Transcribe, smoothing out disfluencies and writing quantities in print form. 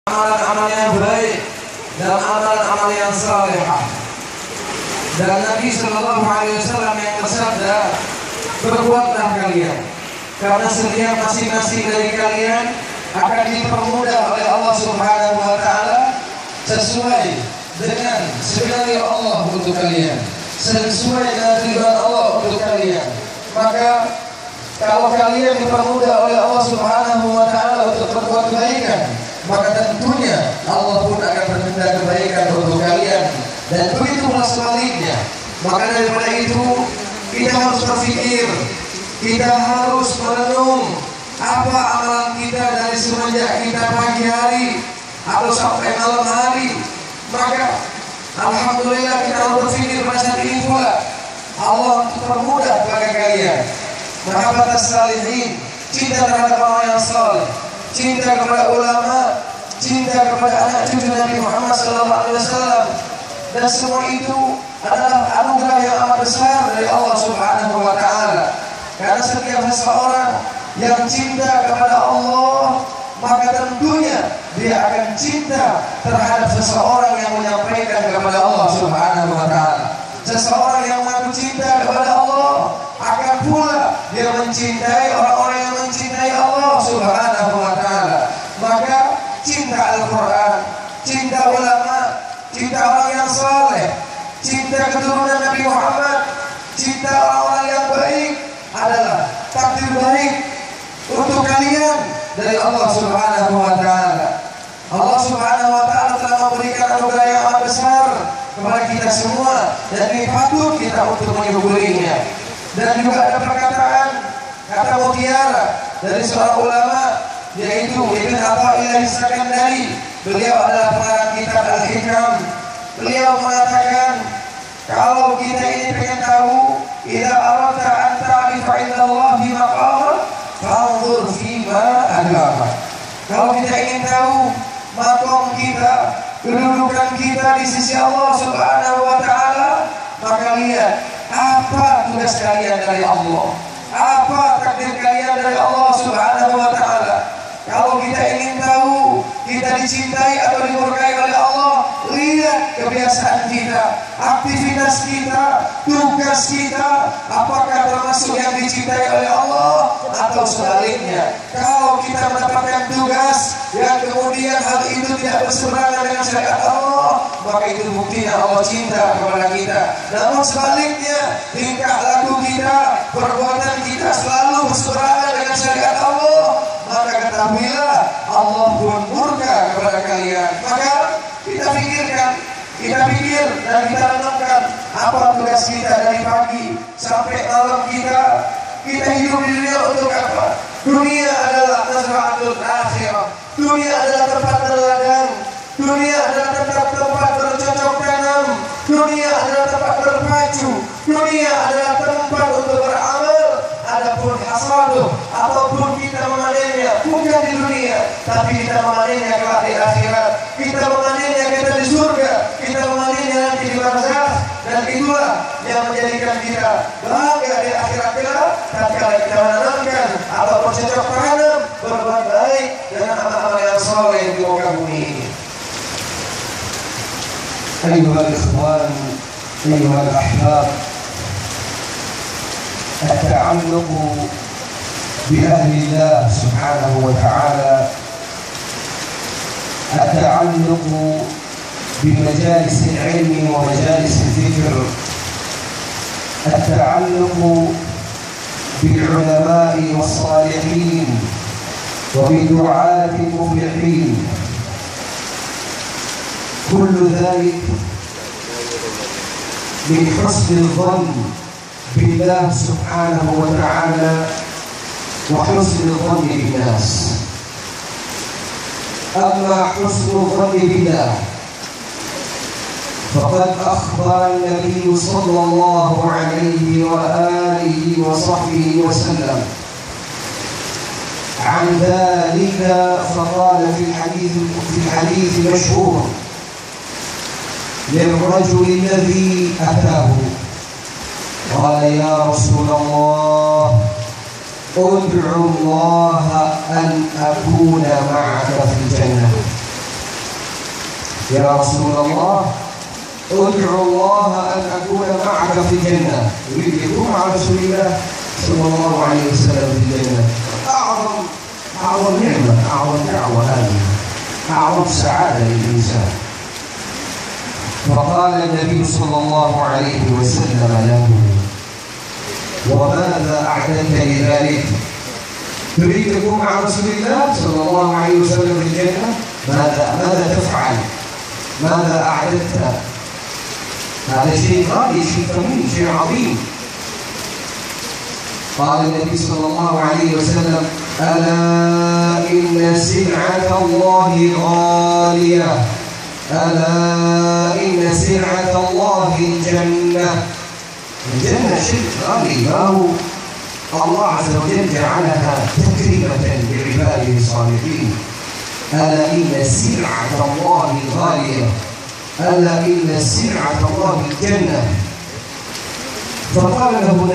amalan-amalan yang baik dan amalan-amalan yang salehah. Dan Nabi Sallallahu Alaihi Wasallam yang bersabda, berbuatlah kalian, karena setiap masing-masing dari kalian akan dipermudah oleh Allah Subhanahu Wa Taala sesuai dengan skenario Allah untuk kalian, sesuai dengan tujuan Allah untuk kalian. Maka kalau kalian dipermudah oleh Allah Subhanahu Wa Taala untuk berbuat kebaikan, maka tentunya Allah pun akan berkehendak kebaikan untuk kalian. Dan begitulah sebaliknya. Maka daripada itu kita harus berpikir, kita harus merenung apa amalan kita dari semenjak kita pagi hari atau sampai malam hari. Maka alhamdulillah kita harus berpikir macam ini pula. Allah mempermudah bagi kalian mahabbat as-salihin, cinta terhadap orang yang saleh, cinta kepada ulama, cinta kepada anak cucu Nabi Muhammad SAW. Dan semua itu adalah anugerah yang amat besar dari Allah Subhanahu Wa Taala. Karena setiap seseorang yang cinta kepada Allah, maka tentunya dia akan cinta terhadap seseorang yang menyampaikan kepada Allah Subhanahu Wa Taala. Seseorang yang mengaku cinta kepada Allah akan pula dia mencintai orang-orang yang mencintai Allah Subhanahu Wa Taala. Maka cinta Al-Quran, cinta ulama, cinta orang yang saleh, cinta keturunan Nabi Muhammad, cinta orang-orang yang baik adalah takdir baik untuk kalian dari Allah Subhanahu Wa Taala. Allah Subhanahu Wa Taala telah memberikan anugerah yang amat besar kepada kita semua, dan ini patut kita untuk menyukurinya. Dan juga ada perkataan kata mutiara dari seorang ulama, yaitu Ibn Athaillah As-Sakandari. Beliau adalah pengarang kitab Al-Hikam. Beliau mengatakan, kalau kita ini pengen tahu, idza aradta an ta'rifa indallahi maqaman fanzur fima agama. Kalau kita ingin tahu makom kita, kedudukan kita di sisi Allah Subhanahu Wa Taala, maka lihat apa tugas kalian dari Allah, apa takdir kalian dari Allah Subhanahu Wa Taala. Kalau kita ingin tahu kita dicintai atau dimurkai oleh Allah, lihat kebiasaan kita, aktivitas kita, tugas kita, apakah termasuk yang dicintai oleh Allah atau sebaliknya. Kalau kita mendapatkan tugas yang kemudian hal itu tidak berseberangan dengan syariat Allah, maka itu buktinya Allah cinta kepada kita. Namun sebaliknya, tingkah laku kita, perbuatan kita selalu berseberangan dengan syariat Allah, maka ketahuilah Allah pun murka kepada kalian. Maka kita pikirkan, kita pikir dan kita renungkan apa tugas kita dari pagi sampai malam kita. Kita hidup di dunia untuk apa? Dunia adalah mazra'atul akhirah. Dunia adalah tempat berladang. Dunia adalah tempat bercocok tanam. Dunia adalah tempat berpacu. Dunia adalah tempat untuk beramal. Adapun hasaduh ataupun kita memanennya bukan di dunia, tapi kita memanennya kelak di akhirat. Kita memanennya kita di surga, kita memanennya nanti di barzakh. Dan itulah yang menjadikan kita bangga di akhirat kelak, tatkala kita menanamkan atau bercocok tanam berbuat baik dengan amal-amal yang saleh di muka bumi ini. Ayyuhal ikhwan, ayyuhal ahbab, التعلق بأهل الله سبحانه وتعالى، التعلق بمجالس العلم ومجالس الذكر، التعلق بالعلماء والصالحين وبدعاة المفلحين، كل ذلك من حسن الظن بالله سبحانه وتعالى وحسن الظن بالناس. أما حسن الظن بالله فقد أخبر النبي صلى الله عليه وآله وصحبه وسلم عن ذلك، فقال في الحديث المشهور للرجل الذي أتاه قال يا رسول الله ادعو الله أن أكون معك في الجنة. يا رسول الله ادعو الله أن أكون معك في الجنة. يريد يكون مع رسول الله صلى الله عليه وسلم في الجنة. أعظم نعمة، أعظم دعوة هذه، أعظم سعادة للإنسان. فقال النبي صلى الله عليه وسلم له: وماذا أعددت لذلك؟ تريد تكون مع رسول الله صلى الله عليه وسلم في الجنة؟ ماذا تفعل؟ ماذا أعددت؟ هذا شيء غالي، شيء ثمين، شيء عظيم. قال النبي صلى الله عليه وسلم: ألا إن سلعة الله غالية، ألا إن سلعة الله الجنة. الجنة شيء غالي، ما هو الله عز وجل جعلها تكريمة لعباده الصالحين. ألا إن سلعة الله غالية، ألا إن سلعة الله الجنة. فقال له